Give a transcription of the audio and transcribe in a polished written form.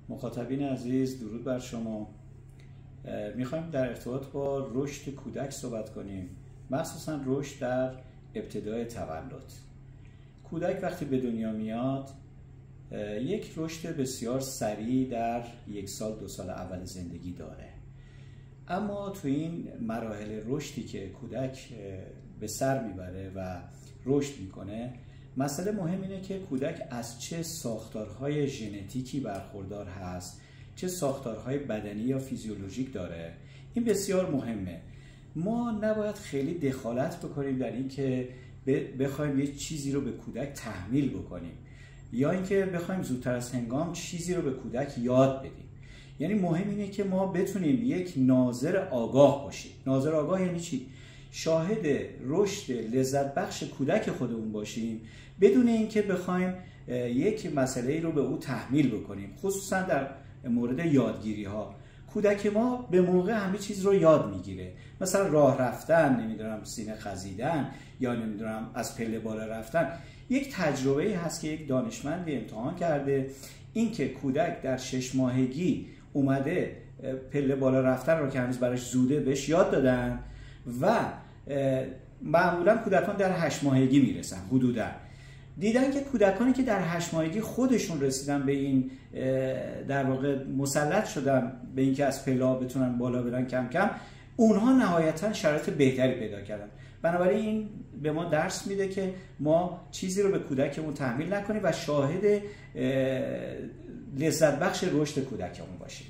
مخاطبین عزیز، درود بر شما. میخوایم در ارتباط با رشد کودک صحبت کنیم، مخصوصا رشد در ابتدای تولد. کودک وقتی به دنیا میاد یک رشد بسیار سریع در 1 سال 2 سال اول زندگی داره، اما تو این مراحل رشدی که کودک به سر میبره و رشد میکنه، مسئله مهم اینه که کودک از چه ساختارهای ژنتیکی برخوردار هست، چه ساختارهای بدنی یا فیزیولوژیک داره. این بسیار مهمه. ما نباید خیلی دخالت بکنیم در این که بخوایم یه چیزی رو به کودک تحمیل بکنیم یا اینکه بخوایم زودتر از هنگام چیزی رو به کودک یاد بدیم. یعنی مهم اینه که ما بتونیم یک ناظر آگاه باشیم. ناظر آگاه یعنی چی؟ شاهد رشد لذت بخش کودک خودمون باشیم بدون اینکه بخوایم یک مسئله رو به او تحمیل بکنیم. خصوصا در مورد یادگیری ها، کودک ما به موقع همه چیز رو یاد میگیره. مثلا راه رفتن، نمیدونم سینه خزیدن، یا نمیدونم از پله بالا رفتن. یک تجربه هست که یک دانشمندی امتحان کرده، این که کودک در 6 ماهگی اومده پله بالا رفتن رو که هنوز براش زوده بهش یاد دادن و معمولا کودکان در 8 ماهگی میرسن حدودا. دیدن که کودکانی که در 8 ماهگی خودشون رسیدن به این در واقع مسلط شدن به اینکه از پله بتونن بالا برن کم کم، اونها نهایتا شرایط بهتری پیدا کردن. بنابراین این به ما درس میده که ما چیزی رو به کودکمون تحمیل نکنیم و شاهد لذت بخش رشد کودکمون باشیم.